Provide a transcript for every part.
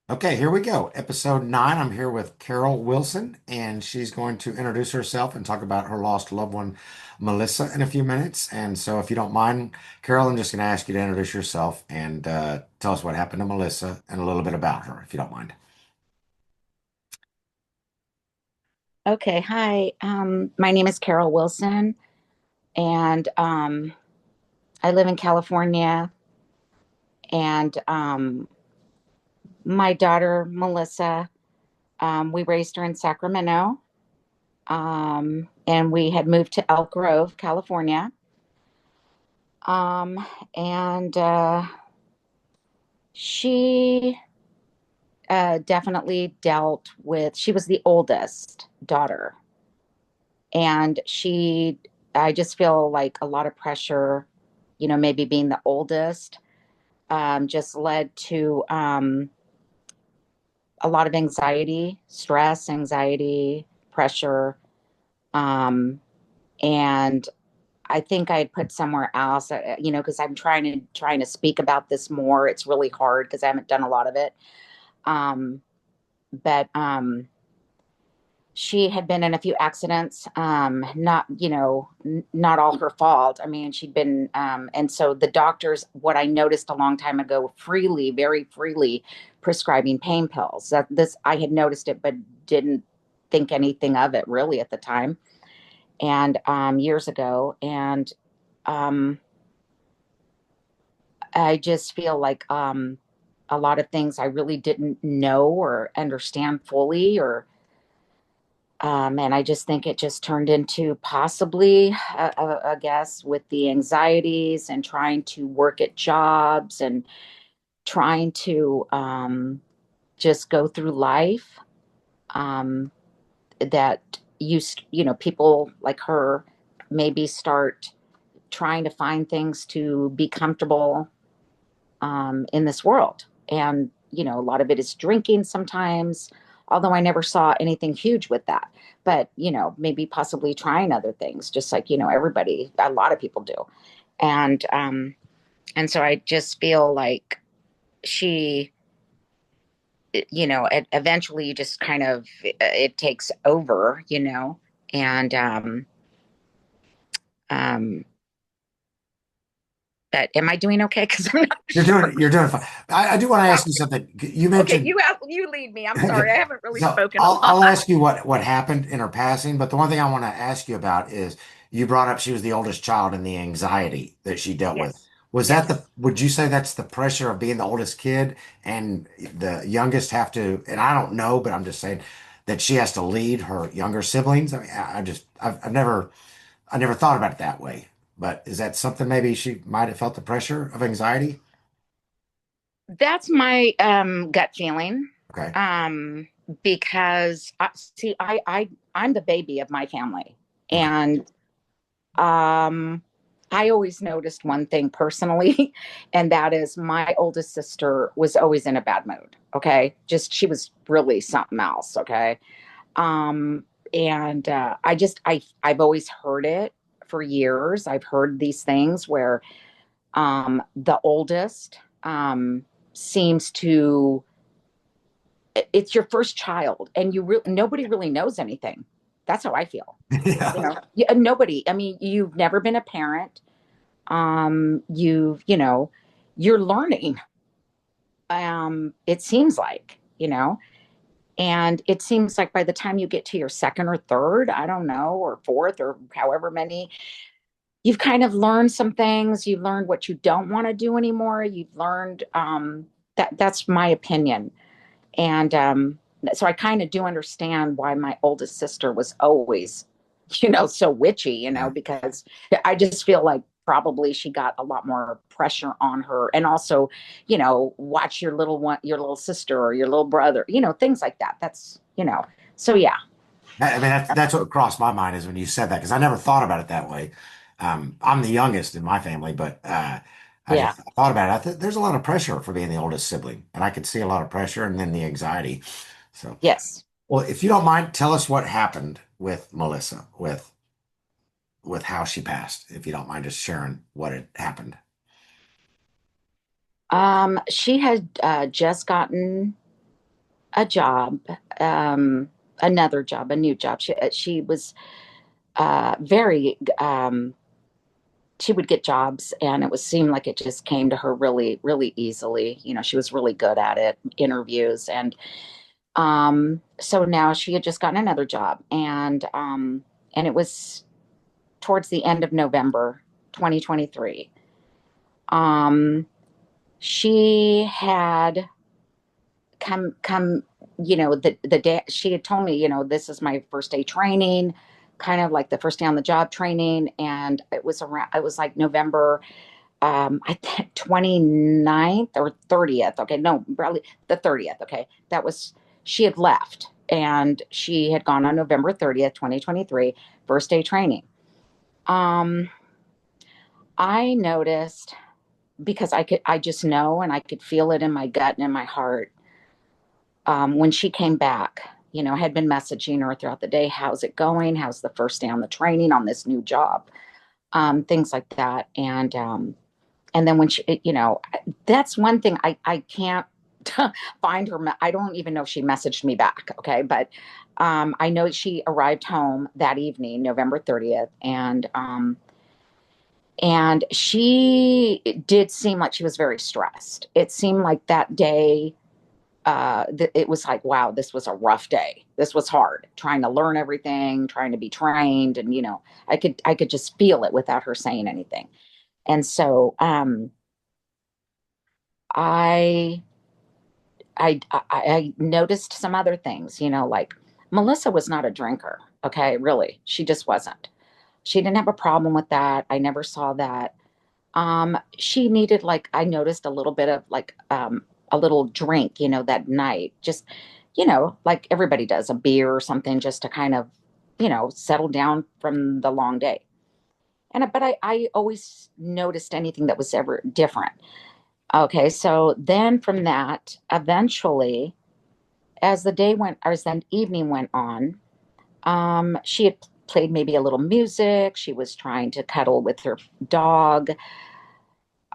Okay, here we go. Episode 9. I'm here with Carol Wilson, and she's going to introduce herself and talk about her lost loved one, Melissa, in a few minutes. And so, if you don't mind, Carol, I'm just going to ask you to introduce yourself and tell us what happened to Melissa and a little bit about her, if you don't mind. Okay, hi. My name is Carol Wilson, and I live in California. And my daughter, Melissa, we raised her in Sacramento, and we had moved to Elk Grove, California. And she definitely dealt with, she was the oldest daughter, and I just feel like a lot of pressure, maybe being the oldest just led to a lot of anxiety, stress, anxiety, pressure. Um, and I think I'd put somewhere else, because I'm trying to speak about this more. It's really hard because I haven't done a lot of it. Um, but she had been in a few accidents, not, not all her fault. I mean, she'd been, and so the doctors, what I noticed a long time ago, freely, very freely prescribing pain pills. I had noticed it, but didn't think anything of it really at the time. And years ago. And um, I just feel like a lot of things I really didn't know or understand fully, and I just think it just turned into possibly, I guess, with the anxieties and trying to work at jobs and trying to just go through life. That people like her maybe start trying to find things to be comfortable in this world. And, a lot of it is drinking sometimes, although I never saw anything huge with that. But, maybe possibly trying other things, just like, everybody, a lot of people do. And so I just feel like she, eventually just kind of, it takes over, and, um, but am I doing okay? Because I'm not sure. You're doing fine. I do want to ask you something. You Okay, mentioned, you lead me. I'm sorry, okay, I haven't really so spoken a I'll lot. ask you what happened in her passing, but the one thing I want to ask you about is you brought up she was the oldest child and the anxiety that she dealt with. Yes. Was that Yes. would you say that's the pressure of being the oldest kid and the youngest have to, and I don't know, but I'm just saying that she has to lead her younger siblings? I mean, I never thought about it that way. But is that something maybe she might have felt the pressure of anxiety? That's my gut feeling. Okay. Um, because see, I'm the baby of my family, Okay. and um, I always noticed one thing personally, and that is my oldest sister was always in a bad mood. Okay, just she was really something else. Okay, um, and I've always heard it for years. I've heard these things where the oldest seems to, it's your first child and nobody really knows anything. That's how I feel. Yeah. Nobody, I mean, you've never been a parent. You're learning. It seems like, and it seems like by the time you get to your second or third, I don't know, or fourth or however many, you've kind of learned some things. You've learned what you don't want to do anymore. You've learned that's my opinion. And so I kind of do understand why my oldest sister was always, so witchy, Yeah. because I just feel like probably she got a lot more pressure on her. And also, watch your little one, your little sister or your little brother, things like that. So yeah. I mean, that's what crossed my mind is when you said that because I never thought about it that way. I'm the youngest in my family, but I Yeah. just thought about it. There's a lot of pressure for being the oldest sibling, and I could see a lot of pressure and then the anxiety. So, Yes. well, if you don't mind, tell us what happened with Melissa, with how she passed. If you don't mind just sharing what had happened. She had just gotten a job, um, another job, a new job. She was very she would get jobs and it was seemed like it just came to her really really easily. She was really good at it, interviews. And so now she had just gotten another job, and it was towards the end of November 2023. um she had come the day she had told me, this is my first day training, kind of like the first day on the job training. And it was like November, I think 29th or 30th. Okay, no, probably the 30th. Okay, that was, she had left and she had gone on November 30th, 2023, first day training. um I noticed, because I just know, and I could feel it in my gut and in my heart. When she came back, I had been messaging her throughout the day. How's it going? How's the first day on the training on this new job? Things like that. And then when she, that's one thing I can't find her. I don't even know if she messaged me back. Okay. But I know she arrived home that evening, November 30th. And she did seem like she was very stressed. It seemed like that day, it was like, wow, this was a rough day. This was hard, trying to learn everything, trying to be trained. And, I could just feel it without her saying anything. And so, I, I noticed some other things, like Melissa was not a drinker. Okay. Really. She just wasn't. She didn't have a problem with that. I never saw that. She needed, like, I noticed a little bit of like a little drink, that night. Just, like everybody does, a beer or something, just to kind of, settle down from the long day. But I always noticed anything that was ever different. Okay, so then from that, eventually, as the day went, or as the evening went on, she had played maybe a little music. She was trying to cuddle with her dog.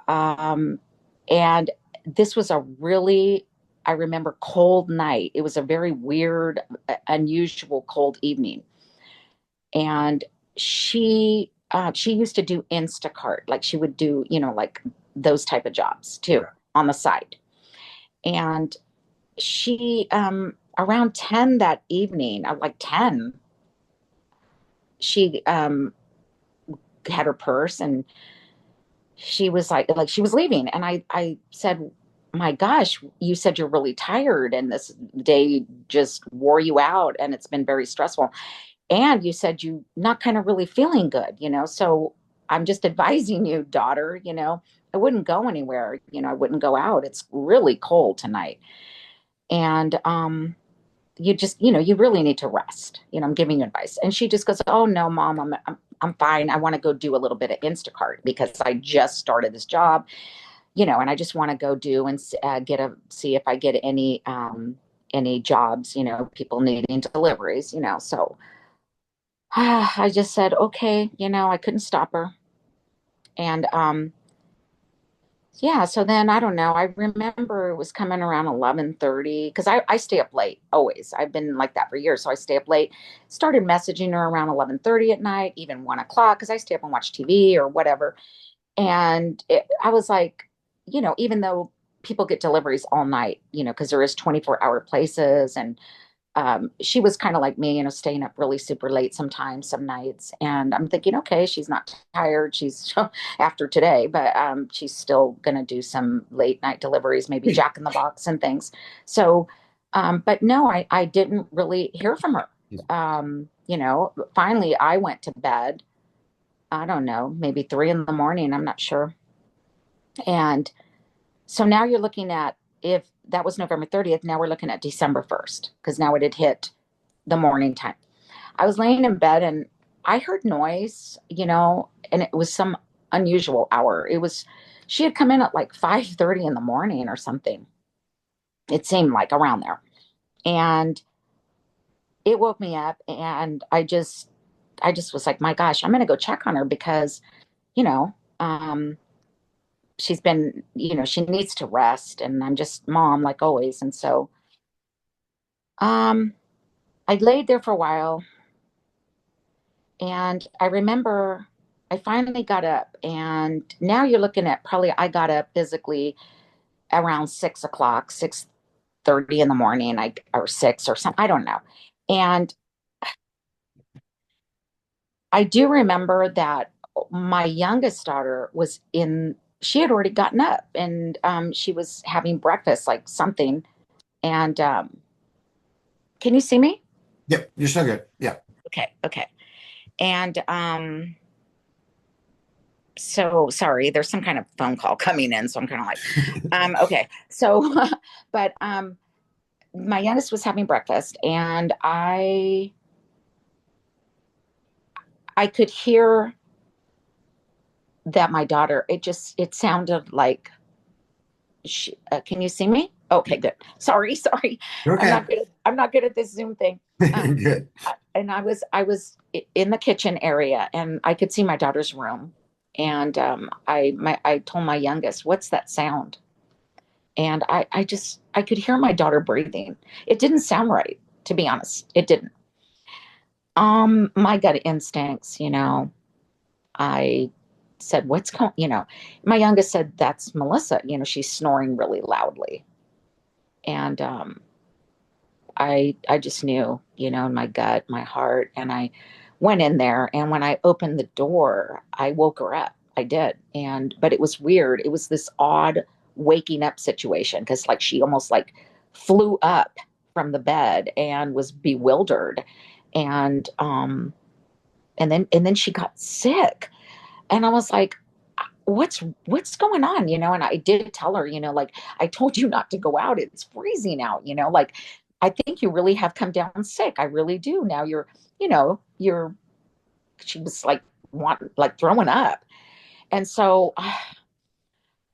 Um, and this was a really, I remember, cold night. It was a very weird, unusual cold evening. And she used to do Instacart, like she would do, like those type of jobs too, Yeah. on the side. And she, around 10 that evening, like 10, she had her purse, and she was like she was leaving. And I said, my gosh, you said you're really tired and this day just wore you out and it's been very stressful, and you said you not kind of really feeling good, so I'm just advising you, daughter, I wouldn't go anywhere, I wouldn't go out. It's really cold tonight. And you just, you really need to rest. I'm giving you advice. And she just goes, oh no, mom, I'm fine. I want to go do a little bit of Instacart because I just started this job, and I just want to go do and see if I get any jobs, people needing deliveries, so I just said, okay, I couldn't stop her. And yeah, so then I don't know. I remember it was coming around 11:30, because I stay up late always. I've been like that for years. So I stay up late. Started messaging her around 11:30 at night, even 1 o'clock, because I stay up and watch TV or whatever. And I was like, even though people get deliveries all night, because there is 24-hour places. And she was kind of like me, staying up really super late sometimes, some nights. And I'm thinking, okay, she's not tired. She's after today, but she's still going to do some late night deliveries, maybe Jack in the Box and things. So, but no, I didn't really hear from her. Finally, I went to bed. I don't know, maybe 3 in the morning. I'm not sure. And so now you're looking at, if that was November 30th, now we're looking at December 1st, because now it had hit the morning time. I was laying in bed and I heard noise, and it was some unusual hour. She had come in at like 5:30 in the morning or something. It seemed like around there. And it woke me up, and I just was like, my gosh, I'm going to go check on her because, you know, um, she's been, she needs to rest, and I'm just mom like always. And so Um, I laid there for a while, and I remember I finally got up, and now you're looking at probably I got up physically around 6 o'clock, 6:30 in the morning, or six or something, I don't know. And I do remember that my youngest daughter was in, she had already gotten up, and she was having breakfast, like something. And can you see me? Yep, you're so good. Yeah. Okay, okay. And so sorry, there's some kind of phone call coming in, so I'm kind of like, okay. So, but my youngest was having breakfast, and I could hear that my daughter, it sounded like can you see me? Okay, good. Sorry, sorry. You're okay. I'm not good at this Zoom thing. You're good. And I was in the kitchen area, and I could see my daughter's room. And I told my youngest, "What's that sound?" And I could hear my daughter breathing. It didn't sound right, to be honest. It didn't. My gut instincts, I said, "What's going?" My youngest said, "That's Melissa. She's snoring really loudly." And I just knew, in my gut, my heart, and I went in there. And when I opened the door, I woke her up. I did, but it was weird. It was this odd waking up situation, because like she almost like flew up from the bed and was bewildered, and and then she got sick, and I was like, what's going on, and I did tell her, like, I told you not to go out, it's freezing out, like, I think you really have come down sick, I really do. Now you're she was like, like throwing up. And so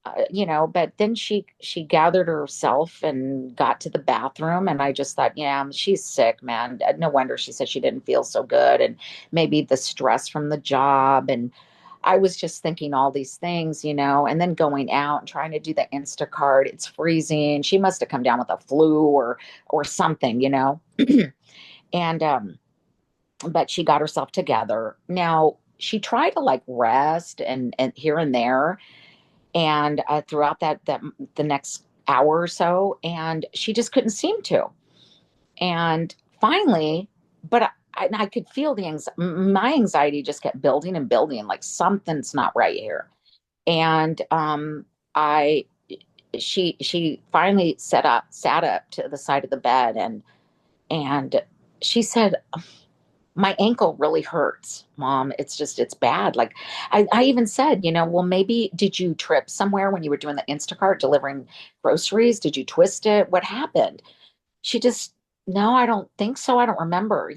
but then she gathered herself and got to the bathroom, and I just thought, yeah, she's sick, man. No wonder she said she didn't feel so good, and maybe the stress from the job. And I was just thinking all these things, and then going out and trying to do the Instacart. It's freezing. She must have come down with a flu or something. And but she got herself together. Now she tried to like rest and here and there, and throughout that the next hour or so, and she just couldn't seem to. And finally, but I could feel my anxiety just kept building and building, like something's not right here. And I she finally sat up to the side of the bed, and she said, "My ankle really hurts, Mom. It's bad." Like I even said, well, maybe did you trip somewhere when you were doing the Instacart delivering groceries? Did you twist it? What happened? She just, no, I don't think so. I don't remember.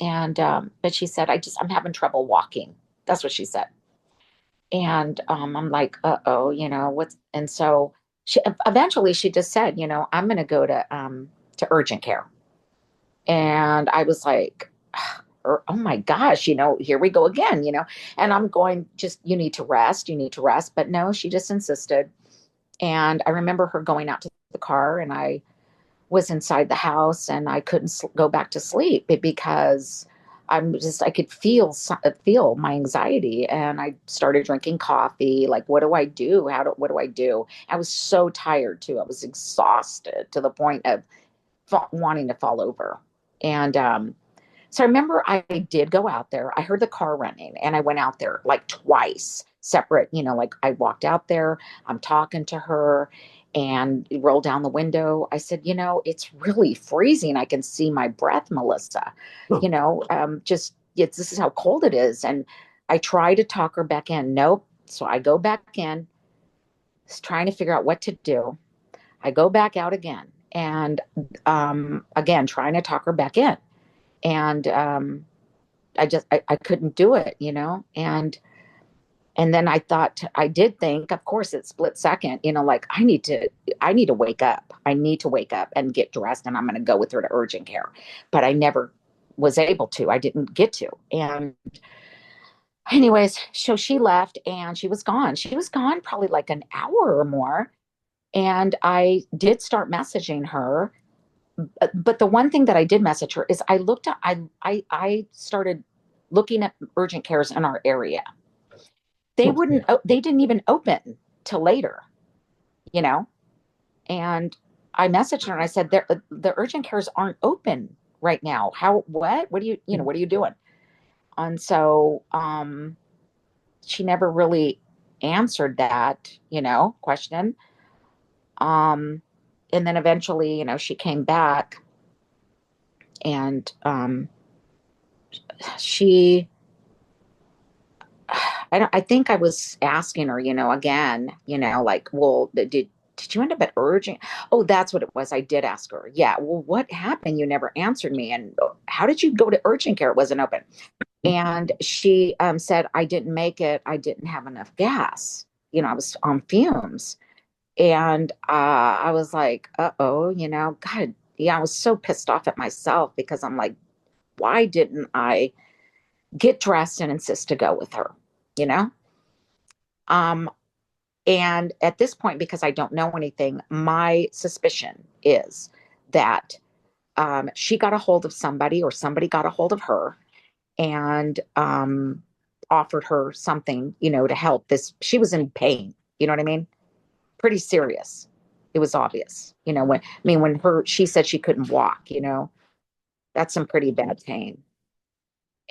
And but she said, I'm having trouble walking. That's what she said. And I'm like, uh-oh, what's, and so she eventually she just said, I'm gonna go to urgent care. And I was like, oh my gosh, here we go again. And I'm going, just, you need to rest, you need to rest. But no, she just insisted. And I remember her going out to the car, and I was inside the house, and I couldn't go back to sleep because I could feel my anxiety, and I started drinking coffee. Like, what do I do? What do I do? I was so tired too. I was exhausted to the point of wanting to fall over. And so I remember I did go out there. I heard the car running, and I went out there like twice separate, like I walked out there, I'm talking to her, and rolled down the window. I said, it's really freezing. I can see my breath, Melissa. Just this is how cold it is. And I try to talk her back in. Nope. So I go back in, trying to figure out what to do. I go back out again, and again trying to talk her back in. And I couldn't do it, and then I did think, of course, it's split second, like I need to wake up. I need to wake up and get dressed, and I'm going to go with her to urgent care. But I never was able to. I didn't get to. And anyways, so she left, and she was gone. She was gone probably like an hour or more. And I did start messaging her, but the one thing that I did message her is I started looking at urgent cares in our area. They didn't even open till later, you know? And I messaged her and I said, the urgent cares aren't open right now. What do what are you doing? And so, she never really answered that, question. Um, and then eventually, she came back and, she, I think I was asking her, again, like, well, did you end up at urgent? Oh, that's what it was. I did ask her. Yeah. Well, what happened? You never answered me. And how did you go to urgent care? It wasn't open. And she said, I didn't make it. I didn't have enough gas. I was on fumes. And I was like, uh-oh, God, yeah, I was so pissed off at myself because I'm like, why didn't I get dressed and insist to go with her? You know? Um, and at this point, because I don't know anything, my suspicion is that she got a hold of somebody or somebody got a hold of her and offered her something, to help this. She was in pain. You know what I mean? Pretty serious. It was obvious, she said she couldn't walk, that's some pretty bad pain.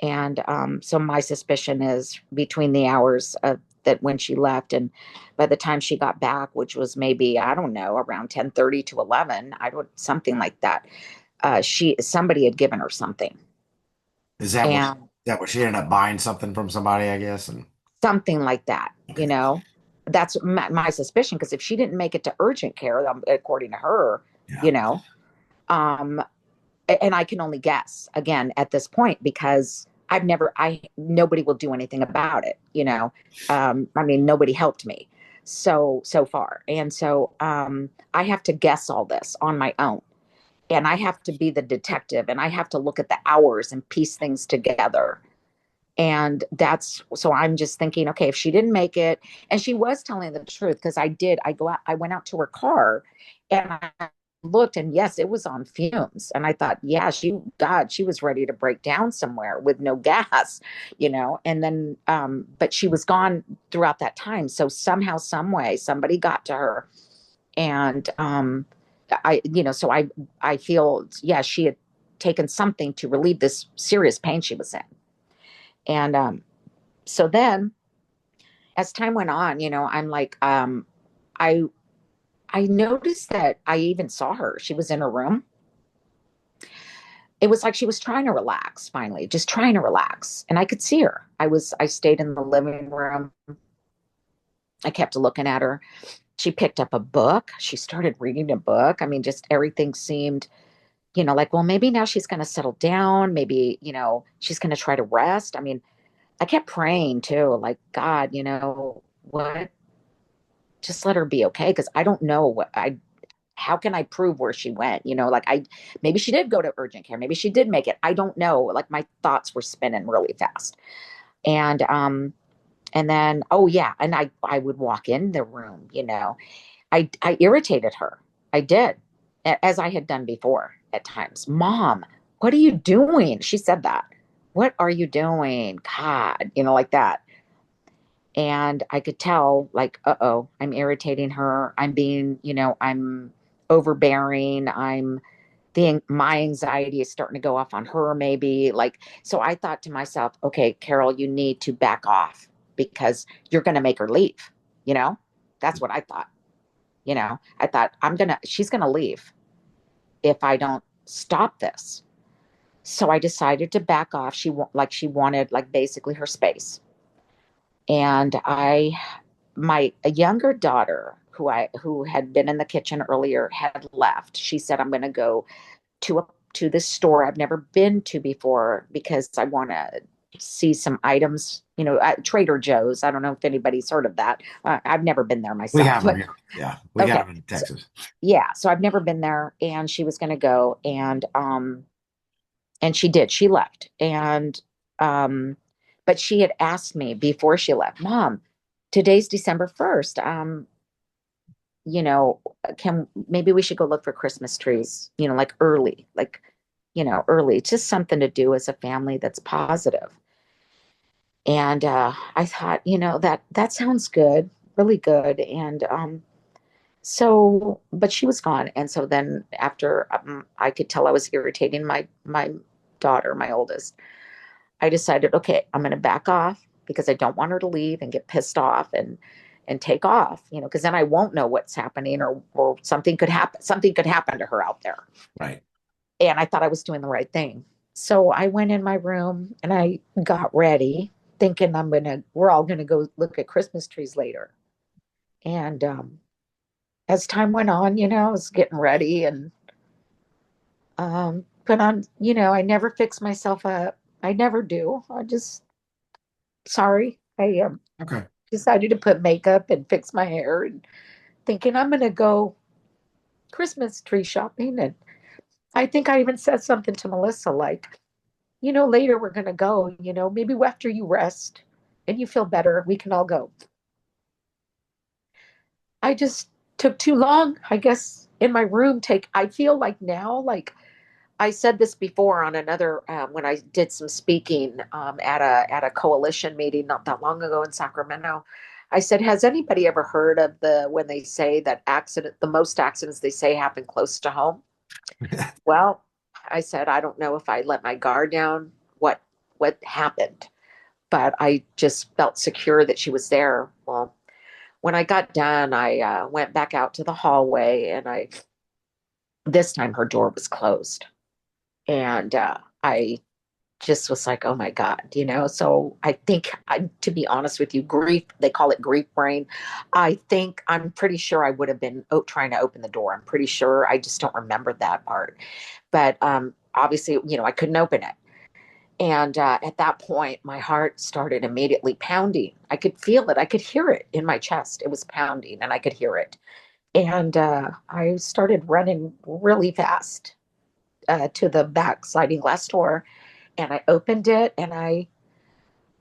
And so my suspicion is between the hours of that when she left and by the time she got back, which was maybe, I don't know, around 10:30 to 11, I don't, something like that. Somebody had given her something Is that what and that what she ended up buying something from somebody, I guess? And something like that, okay. that's my suspicion. Because if she didn't make it to urgent care, according to her, Yeah. you know, um, and I can only guess again at this point because nobody will do anything about it. I mean, nobody helped me so far, and so I have to guess all this on my own, and I have to be the detective, and I have to look at the hours and piece things together. And that's so I'm just thinking, okay, if she didn't make it, and she was telling the truth, because I went out to her car and I looked, and yes, it was on fumes. And I thought, yeah, she was ready to break down somewhere with no gas, and then, but she was gone throughout that time. So somehow, some way, somebody got to her. And, so I feel, yeah, she had taken something to relieve this serious pain she was in. And, so then as time went on, I'm like, I I noticed that I even saw her. She was in her room. It was like she was trying to relax finally, just trying to relax. And I could see her. I stayed in the living room. I kept looking at her. She picked up a book. She started reading a book. I mean, just everything seemed, like, well, maybe now she's going to settle down. Maybe, she's going to try to rest. I mean, I kept praying too, like, God, what? Just let her be okay. Cause I don't know how can I prove where she went? Like maybe she did go to urgent care. Maybe she did make it. I don't know. Like my thoughts were spinning really fast. And then, oh yeah. And I would walk in the room, I irritated her. I did, as I had done before at times. Mom, what are you doing? She said that. What are you doing? God, like that. And I could tell, like, uh-oh, I'm irritating her. I'm being, I'm overbearing. My anxiety is starting to go off on her, maybe. Like, so I thought to myself, okay, Carol, you need to back off because you're going to make her leave. You know, that's what I thought. I thought she's going to leave if I don't stop this. So I decided to back off. She wanted, like, basically her space. And my a younger daughter who had been in the kitchen earlier had left. She said, I'm going to go to this store I've never been to before because I want to see some items, at Trader Joe's. I don't know if anybody's heard of that. I've never been there We myself, have them but here. Yeah, we got okay. them in So, Texas. yeah, so I've never been there, and she was going to go, and she did. She left, and um, but she had asked me before she left, Mom, today's December 1st. you know, can maybe we should go look for Christmas trees, like early, early, just something to do as a family that's positive. And I thought, that sounds good, really good. And but she was gone. And so then after I could tell I was irritating my daughter, my oldest, I decided, okay, I'm going to back off because I don't want her to leave and get pissed off and take off, because then I won't know what's happening, or something could happen. Something could happen to her out there. Right. And I thought I was doing the right thing. So I went in my room and I got ready, thinking we're all gonna go look at Christmas trees later. And as time went on, I was getting ready and put on, I never fix myself up. I never do. I just sorry. I Okay. decided to put makeup and fix my hair and thinking I'm gonna go Christmas tree shopping. And I think I even said something to Melissa like, later we're going to go, maybe after you rest and you feel better, we can all go. I just took too long, I guess, in my room. I feel like now, like I said this before on another, when I did some speaking at a coalition meeting not that long ago in Sacramento. I said, has anybody ever heard of when they say that the most accidents they say happen close to home? Well, I said, I don't know if I let my guard down, what happened, but I just felt secure that she was there. Well, when I got done, I went back out to the hallway, and this time her door was closed, and I just was like, oh my God, So I think, to be honest with you, grief, they call it grief brain. I'm pretty sure I would have been trying to open the door. I'm pretty sure. I just don't remember that part. But obviously, I couldn't open it. And at that point, my heart started immediately pounding. I could feel it. I could hear it in my chest. It was pounding, and I could hear it. And I started running really fast to the back sliding glass door, and I opened it, and I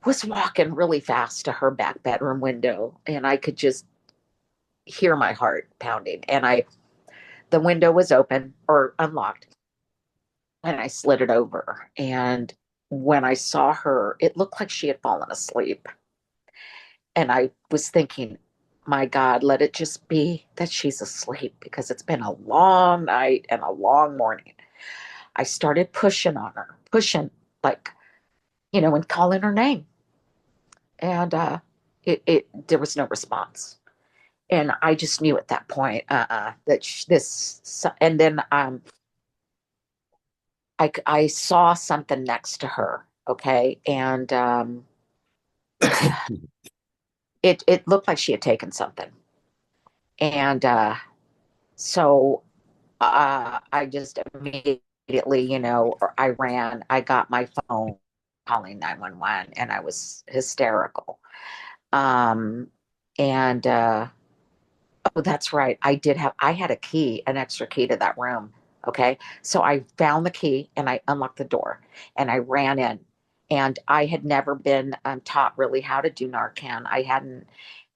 was walking really fast to her back bedroom window, and I could just hear my heart pounding. And the window was open or unlocked, and I slid it over. And when I saw her, it looked like she had fallen asleep. And I was thinking, my God, let it just be that she's asleep because it's been a long night and a long morning. I started pushing on her, pushing, like, and calling her name. And there was no response. And I just knew at that point and then I saw something next to her. Okay. And it looked like she had taken something. And so I just immediately, I ran, I got my phone calling 911, and I was hysterical. Um, and Oh, that's right. I had a key, an extra key to that room. Okay. So I found the key and I unlocked the door and I ran in. And I had never been taught really how to do Narcan. I hadn't.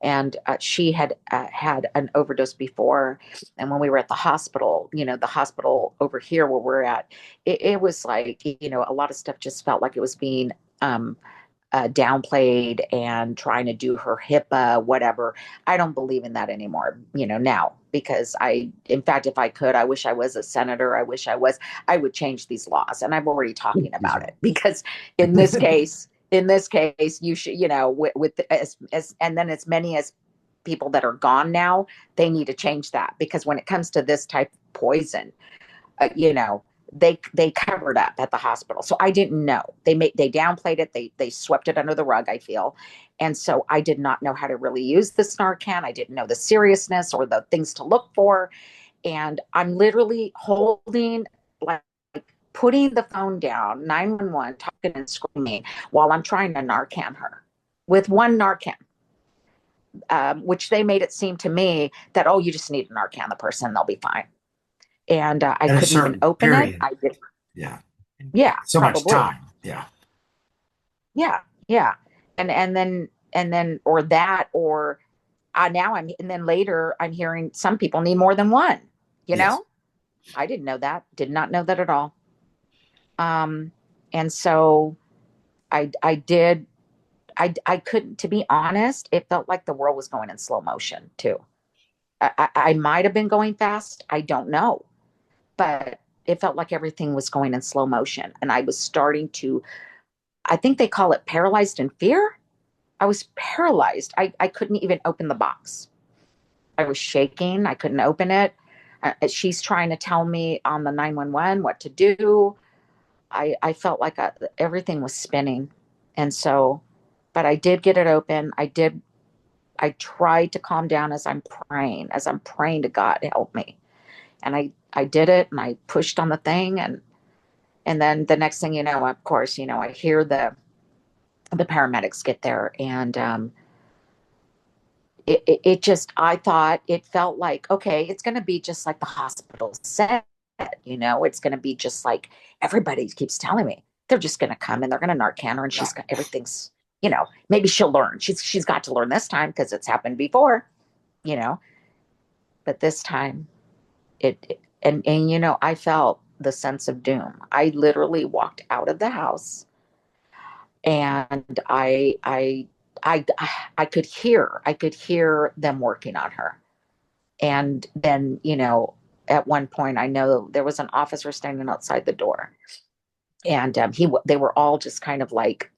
And she had had an overdose before. And when we were at the hospital, the hospital over here where we're at, it was like, a lot of stuff just felt like it was being downplayed and trying to do her HIPAA, whatever. I don't believe in that anymore, now, because in fact, if I could, I wish I was a senator. I would change these laws. And I'm already talking about it because in this case, you should, with and then as many as people that are gone now, they need to change that because when it comes to this type of poison, they covered up at the hospital. So I didn't know. They downplayed it. They swept it under the rug, I feel. And so I did not know how to really use the Narcan. I didn't know the seriousness or the things to look for. And I'm literally holding, like, putting the phone down, 911, talking and screaming while I'm trying to Narcan her with one Narcan. Which they made it seem to me that, oh, you just need to Narcan the person, they'll be fine. And I In a couldn't even certain open it. period. I did. Yeah. Yeah, So much probably. time. Yeah. Yeah, yeah. And then or that, or now I'm, and then later I'm hearing some people need more than one, you Yes. know? I didn't know that. Did not know that at all. Um, and so I did, I couldn't, to be honest, it felt like the world was going in slow motion too. I might have been going fast. I don't know, but it felt like everything was going in slow motion. And I was starting to, I think they call it paralyzed in fear. I was paralyzed. I couldn't even open the box. I was shaking. I couldn't open it. She's trying to tell me on the 911 what to do. I felt like everything was spinning. And so, but I did get it open. I tried to calm down as I'm praying to God to help me. And I did it and I pushed on the thing. And then the next thing you know, of course, I hear the paramedics get there. And it just, I thought it felt like, okay, it's going to be just like the hospital said, it's going to be just like everybody keeps telling me. They're just going to come and they're going to Narcan her and Yeah. she's got everyth's, maybe she'll learn. She's got to learn this time because it's happened before, you know, but this time and I felt the sense of doom. I literally walked out of the house and I I could hear them working on her. And then, at one point, I know there was an officer standing outside the door, and they were all just kind of like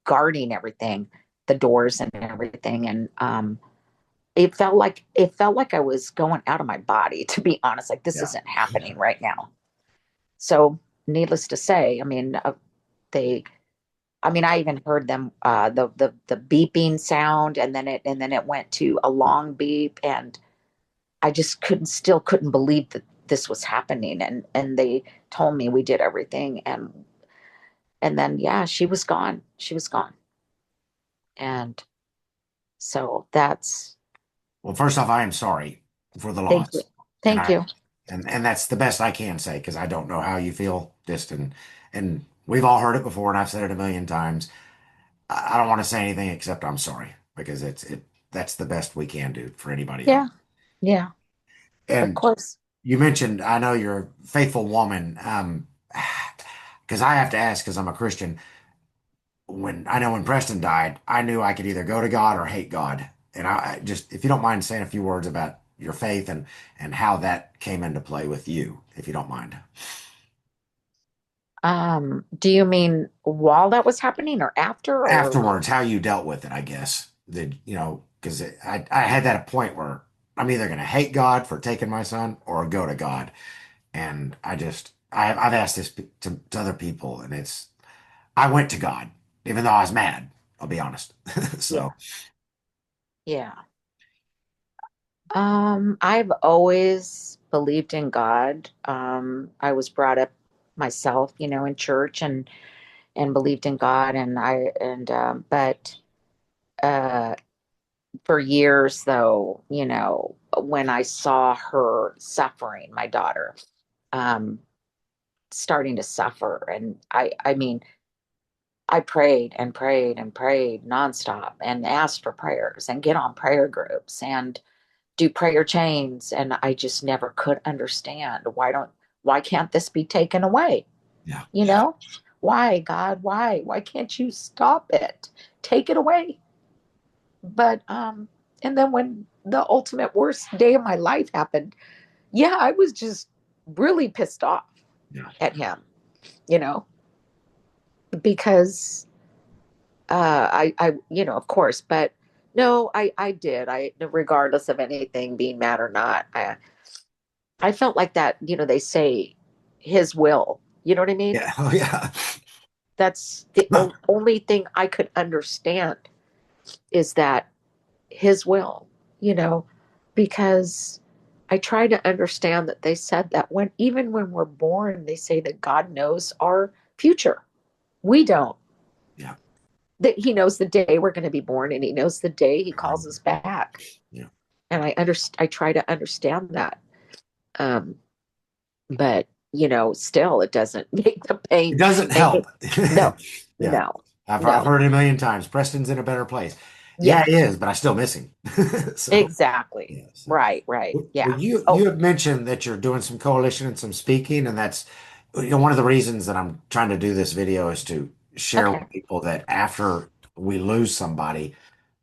guarding everything, the doors and everything, and it felt like I was going out of my body, to be honest. Like this Yeah. isn't happening right now. So, needless to say, I mean, they. I mean, I even heard them the beeping sound, and then it went to a long beep, and I just couldn't believe that this was happening. And they told me we did everything. And then, yeah, she was gone. She was gone. And so Well, first off, I am sorry for the thank you. loss. And Thank you. and that's the best I can say because I don't know how you feel. Just and we've all heard it before, and I've said it a million times. I don't want to say anything except I'm sorry because that's the best we can do for anybody else. Yeah. Yeah. Of And course. you mentioned, I know you're a faithful woman. Because I have to ask, because I'm a Christian, when Preston died, I knew I could either go to God or hate God. And I just, if you don't mind saying a few words about your faith and how that came into play with you, if you don't mind. Do you mean while that was happening or after or Afterwards, how you dealt with it, I guess. Because I had that point where I'm either going to hate God for taking my son or go to God. And I've asked this to other people, and I went to God, even though I was mad. I'll be honest. yeah. So, Yeah. I've always believed in God. I was brought up myself, in church and believed in God but uh for years though, when I saw her suffering, my daughter, um starting to suffer, and I mean, I prayed and prayed and prayed nonstop and asked for prayers and get on prayer groups and do prayer chains, and I just never could understand why can't this be taken away? yeah, You know? Why, God? Why? Why can't you stop it? Take it away. But and then when the ultimate worst day of my life happened, yeah, I was just really pissed off yeah, at him, you know, because of course, but no, I did. Regardless of anything being mad or not, I felt like that, they say his will. You know what I mean? yeah, oh, yeah. That's the only thing I could understand is that his will, you know, because I try to understand that they said that even when we're born, they say that God knows our future. We don't. Yeah, That he knows the day we're going to be born and he knows the day he calls us back. yeah. And I try to understand that. Um, but still it doesn't make the It pain doesn't any. help. No, Yeah, no, I've no. heard it a million times. Preston's in a better place. Yeah, Yeah, he is, but I still miss him. So, exactly. yeah. So, Right, right. well, Yeah. you Oh, have mentioned that you're doing some coalition and some speaking, and that's one of the reasons that I'm trying to do this video is to share okay. with people that after we lose somebody,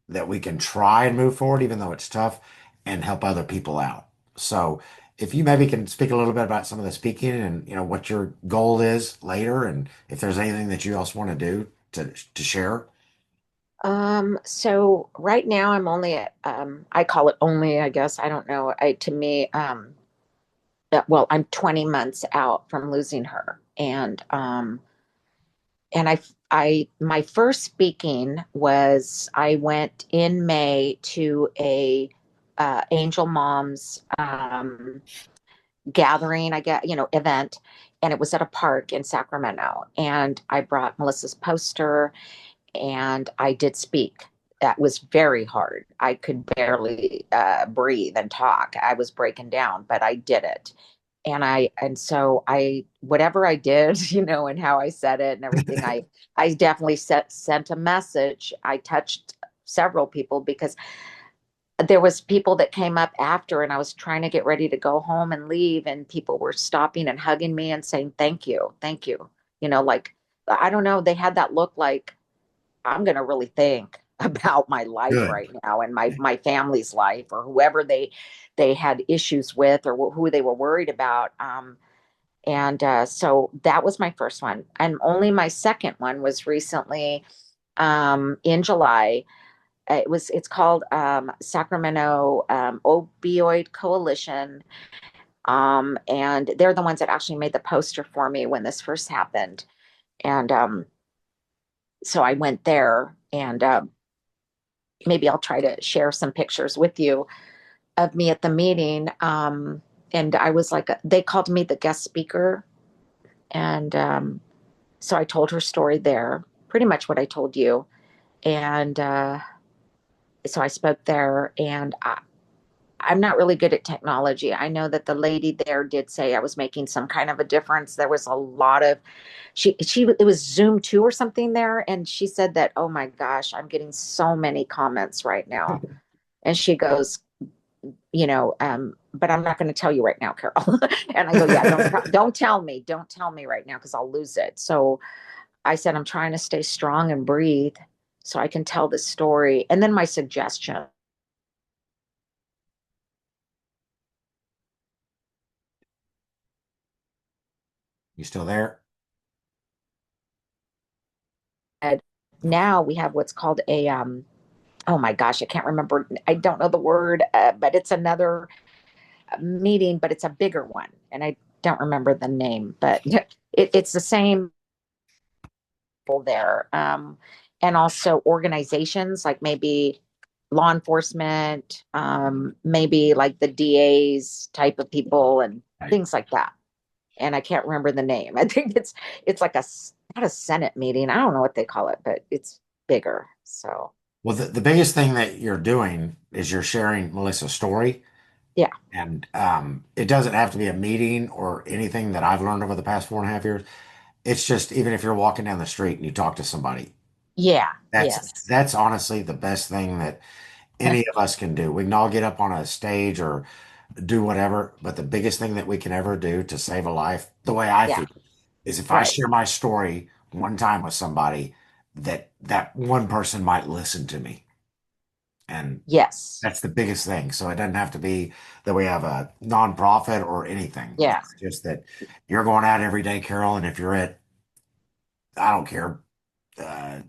that we can try and move forward, even though it's tough, and help other people out. So, if you maybe can speak a little bit about some of the speaking and what your goal is later, and if there's anything that you else want to do to share. So right now I'm only at, I call it only, I guess, I don't know. To me, well, I'm 20 months out from losing her. And my first speaking was I went in May to a Angel Moms gathering, I get, event, and it was at a park in Sacramento. And I brought Melissa's poster and I did speak. That was very hard. I could barely breathe and talk. I was breaking down, but I did it. And so I whatever I did, and how I said it and everything, I definitely sent a message. I touched several people because there was people that came up after and I was trying to get ready to go home and leave and people were stopping and hugging me and saying thank you, thank you. Like I don't know, they had that look like I'm going to really think about my life Good. right now and my family's life or whoever they had issues with or who they were worried about. And so that was my first one, and only my second one was recently in July. It's called Sacramento Opioid Coalition, and they're the ones that actually made the poster for me when this first happened. And so I went there and maybe I'll try to share some pictures with you of me at the meeting. And I was like, they called me the guest speaker. And so I told her story there, pretty much what I told you. And so I spoke there, and I'm not really good at technology. I know that the lady there did say I was making some kind of a difference. There was a lot of it was Zoom too or something there, and she said that, oh my gosh, I'm getting so many comments right now. And she goes, but I'm not going to tell you right now, Carol. And I go, yeah, don't tell me right now because I'll lose it. So I said, I'm trying to stay strong and breathe so I can tell this story. And then my suggestion, You still there? now we have what's called a, oh my gosh, I can't remember. I don't know the word, but it's another meeting, but it's a bigger one. And I don't remember the name, but it's the same there. And also organizations like maybe law enforcement, maybe like the DA's type of people and Right. things like that. And I can't remember the name. I think it's like a not a Senate meeting. I don't know what they call it, but it's bigger. So Well, the biggest thing that you're doing is you're sharing Melissa's story. yeah, And it doesn't have to be a meeting or anything that I've learned over the past 4.5 years. It's just even if you're walking down the street and you talk to somebody, yeah, that's yes, that's honestly the best thing that any of us can do. We can all get up on a stage or do whatever, but the biggest thing that we can ever do to save a life, the way I yeah, feel, is if I right, share my story one time with somebody, that one person might listen to me. And yes, that's the biggest thing. So it doesn't have to be that we have a nonprofit or anything. yeah, It's just that you're going out every day, Carol, and if you're at, I don't care, uh,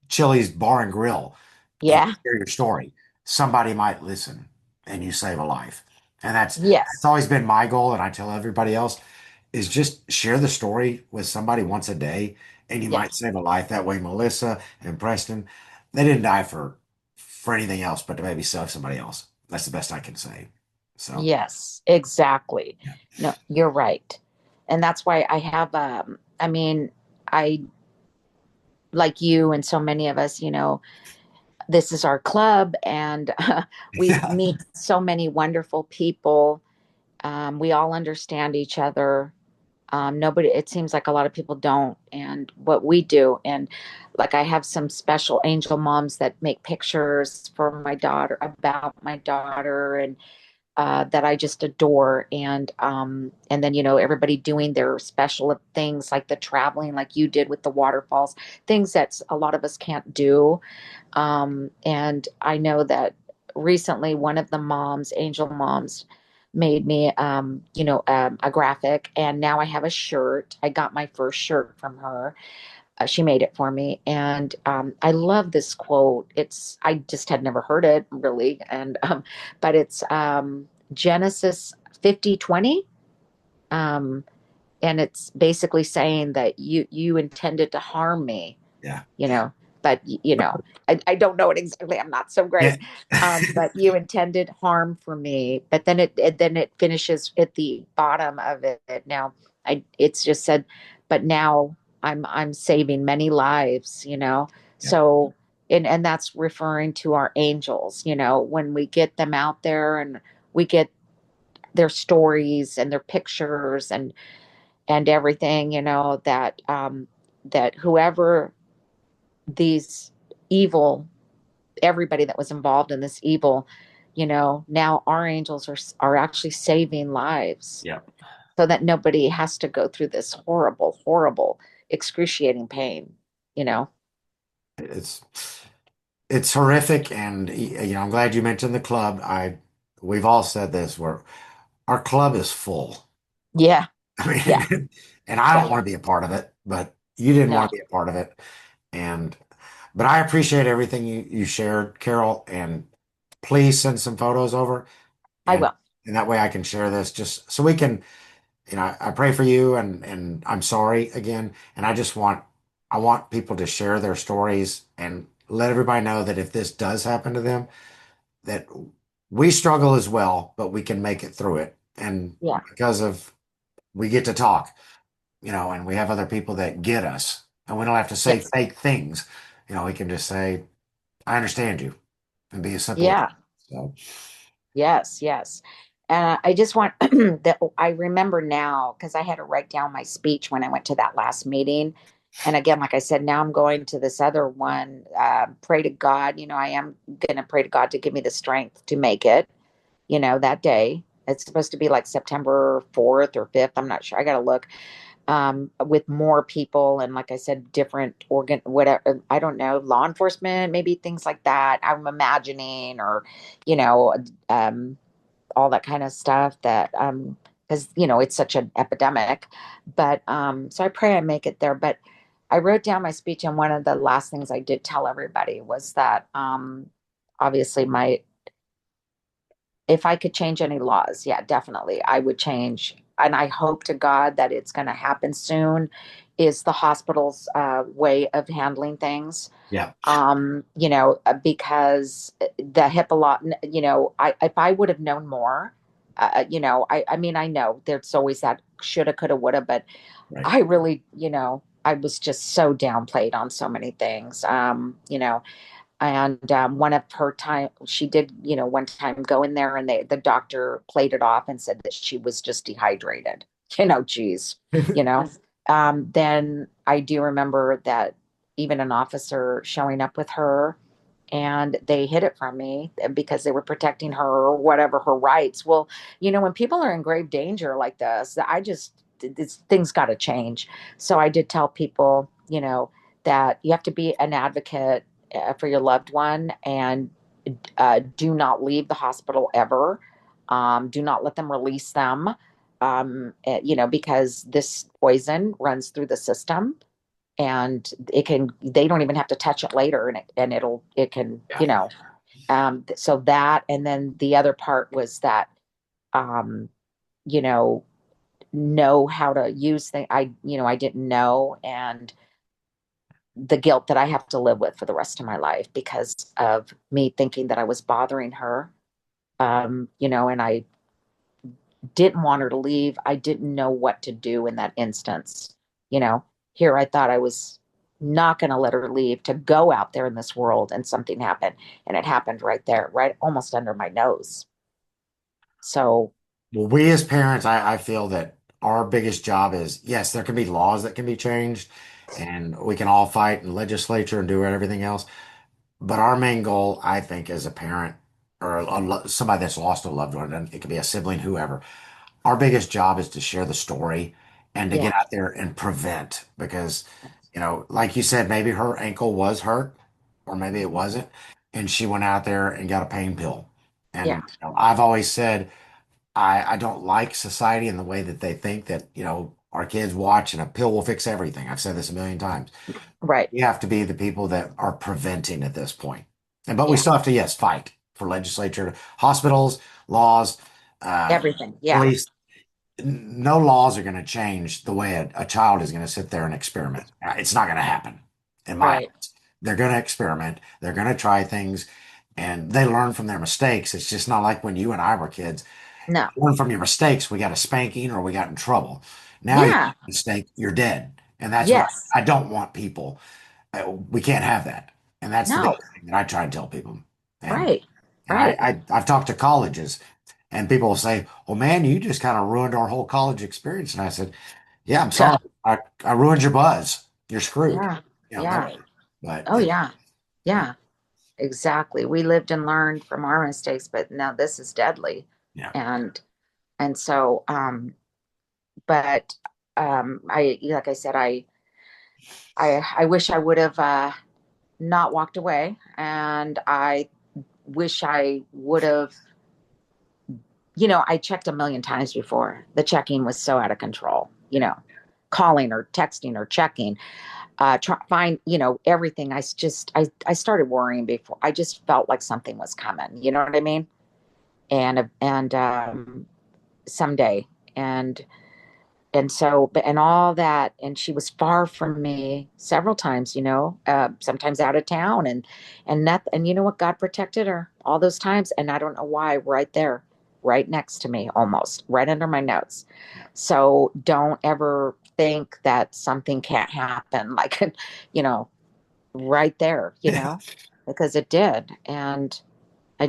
Chili's Bar and Grill, and yeah, you hear your story, somebody might listen and you save a life. And that's yes, always been my goal. And I tell everybody else is just share the story with somebody once a day and you yeah. might save a life. That way, Melissa and Preston, they didn't die for anything else but to maybe save somebody else. That's the best I can say. So, Yes, exactly. yeah. No, you're right. And that's why I have I mean, I like you and so many of us, this is our club and we Yeah. meet so many wonderful people. We all understand each other. Nobody, it seems like a lot of people don't, and what we do. And like, I have some special angel moms that make pictures for my daughter, about my daughter, and that I just adore. And then, everybody doing their special things like the traveling, like you did with the waterfalls, things that a lot of us can't do. And I know that recently one of the moms, angel moms, made me, a graphic, and now I have a shirt. I got my first shirt from her. She made it for me, and I love this quote. I just had never heard it really, and but it's Genesis 50:20, um, and it's basically saying that you intended to harm me, Yeah. you know, but I don't know it exactly. I'm not so Yeah. great. But you intended harm for me. But then it finishes at the bottom of it. Now it's just said, but now I'm saving many lives, Yeah. So and that's referring to our angels, when we get them out there and we get their stories and their pictures and everything, that whoever these evil, everybody that was involved in this evil, now our angels are actually saving lives Yeah. so that nobody has to go through this horrible, horrible, excruciating pain, you know. It's it's horrific, and I'm glad you mentioned the club. We've all said this, where our club is full. Yeah, I yeah, mean, and I yeah, don't want to be a part of it, but you didn't no, want to be a part of it. And but I appreciate everything you shared, Carol, and please send some photos over, I and will. and that way I can share this just so we can, I pray for you, and I'm sorry again, and I want people to share their stories and let everybody know that if this does happen to them, that we struggle as well, but we can make it through it. And Yeah, because of we get to talk, and we have other people that get us, and we don't have to say yes, fake things. We can just say, I understand you, and be as simple as yeah. so. Yes, yes. I just want that I remember now because I had to write down my speech when I went to that last meeting. And again, like I said, now I'm going to this other one. Pray to God. I am going to pray to God to give me the strength to make it, that day. It's supposed to be like September 4th or 5th. I'm not sure. I got to look, with more people. And like I said, different whatever, I don't know, law enforcement, maybe things like that. I'm imagining, or, you know, um, all that kind of stuff that, because, it's such an epidemic. But so I pray I make it there. But I wrote down my speech, and one of the last things I did tell everybody was that, obviously, if I could change any laws, yeah, definitely, I would change. And I hope to God that it's going to happen soon, is the hospital's way of handling things. Yeah, Because the HIPAA law, if I would have known more, I mean, I know there's always that shoulda, coulda, woulda, but right. I really, I was just so downplayed on so many things. And one of her time, she did, one time go in there, and the doctor played it off and said that she was just dehydrated. Geez, you know. Then I do remember that even an officer showing up with her, and they hid it from me because they were protecting her or whatever, her rights. Well, when people are in grave danger like this, things got to change. So I did tell people, that you have to be an advocate for your loved one, and do not leave the hospital ever. Do not let them release them, because this poison runs through the system, and they don't even have to touch it later, it can, Yeah. so that, and then the other part was that, um, you know how to use I didn't know, and the guilt that I have to live with for the rest of my life because of me thinking that I was bothering her. And I didn't want her to leave. I didn't know what to do in that instance. You know, Here I thought I was not going to let her leave to go out there in this world, and something happened, and it happened right there, right almost under my nose. So, Well, we as parents, I feel that our biggest job is, yes, there can be laws that can be changed, and we can all fight in legislature and do everything else. But our main goal, I think, as a parent or somebody that's lost a loved one, and it could be a sibling, whoever, our biggest job is to share the story and to get Yeah. out there and prevent because, like you said, maybe her ankle was hurt or maybe it wasn't. And she went out there and got a pain pill. Yeah. And I've always said, I don't like society in the way that they think that, our kids watch and a pill will fix everything. I've said this a million times. Right. We have to be the people that are preventing at this point. But we Yeah. still have to, yes, fight for legislature, hospitals, laws, Everything. Yeah. police. No laws are going to change the way a child is going to sit there and experiment. It's not going to happen in my Right. eyes. They're going to experiment. They're going to try things and they learn from their mistakes. It's just not like when you and I were kids. No. Learn from your mistakes. We got a spanking or we got in trouble. Now you Yeah. make a mistake, you're dead. And that's what Yes. I don't want people. We can't have that. And that's the No. biggest thing that I try and tell people. And Right. and Right. I've talked to colleges and people will say, "Well, man, you just kind of ruined our whole college experience." And I said, "Yeah, I'm Yeah. sorry. I ruined your buzz. You're screwed." Yeah. That Yeah. way. But Oh yeah. yeah, Yeah. Exactly. We lived and learned from our mistakes, but now this is deadly. yeah, And so but I like I said, I wish I would have not walked away, and I wish I would have, I checked a million times before. The checking was so out of control, calling or texting or checking, find, everything. I started worrying before. I just felt like something was coming. You know what I mean? And someday, and so, but and all that, and she was far from me several times, sometimes out of town, and that, and you know what, God protected her all those times, and I don't know why, right there, right next to me, almost right under my nose. So don't ever think that something can't happen, like, you know right there, because it did. And I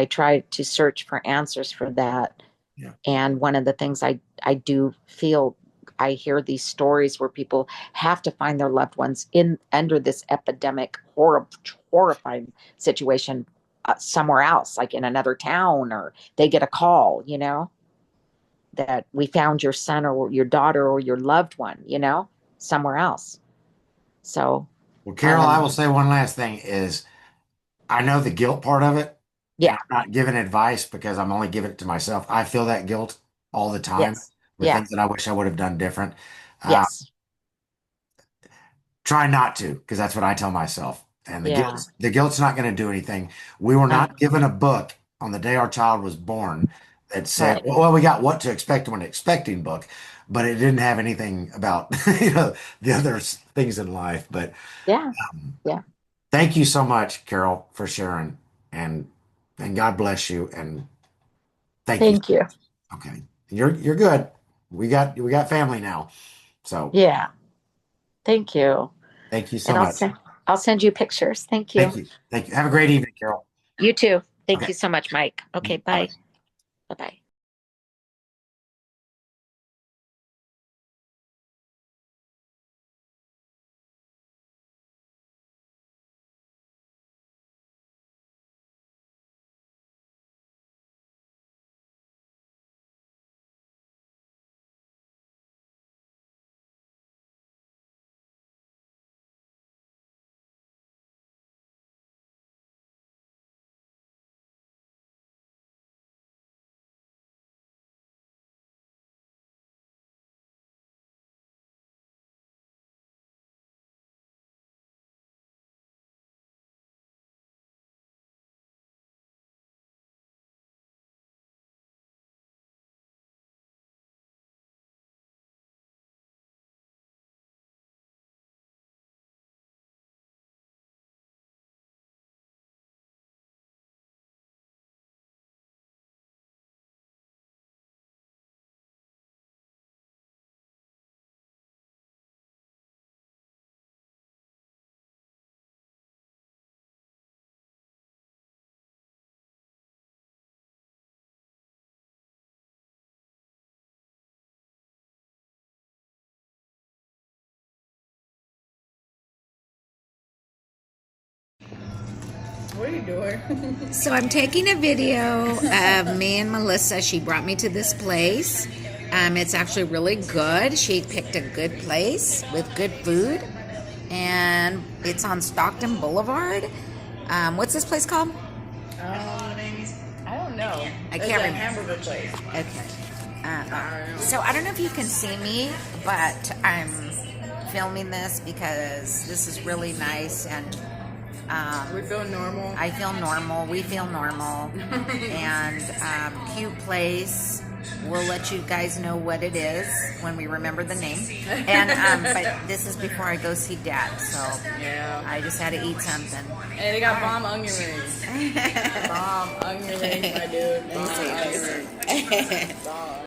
tried to search for answers for that. yeah. And one of the things I do feel, I hear these stories where people have to find their loved ones in under this epidemic, horrifying situation, somewhere else, like in another town, or they get a call, that we found your son or your daughter or your loved one, somewhere else. So, Well, Carol, I um, will say one last thing is I know the guilt part of it, and yeah, I'm not giving advice because I'm only giving it to myself. I feel that guilt all the time yes, with yeah, things that I wish I would have done different. Uh, yes, Try not to, because that's what I tell myself. And yeah, the guilt's not going to do anything. We were no, not given a book on the day our child was born that said, right, well, we got what to expect when expecting book, but it didn't have anything about, the other things in life. But yeah, um, yeah. thank you so much, Carol, for sharing, and God bless you, and thank you. Thank you. Okay, you're good. We got family now, so Yeah, thank you. thank you And so much. I'll send you pictures. Thank you. Thank you. Have a great evening, Carol. You too. Thank Okay, you so much, Mike. Okay, bye bye. bye. Bye bye. What are you doing? So I'm taking a video of me and Melissa. She brought me to this place. It's actually really good. She picked a good place with good food, and it's on Stockton Boulevard. What's this place called? I don't know. I It's can't a remember. hamburger place. Okay. So I don't know if you can see me, but I'm filming this because this is really nice, and We feel normal. I feel normal. We feel normal. And cute place. We'll let you guys know what it is when we remember the name. And but this is before I go see Dad, so Yeah. I just had to eat something. And they got bomb onion rings. Bomb onion rings, my dude. Bomb onion rings. Bomb.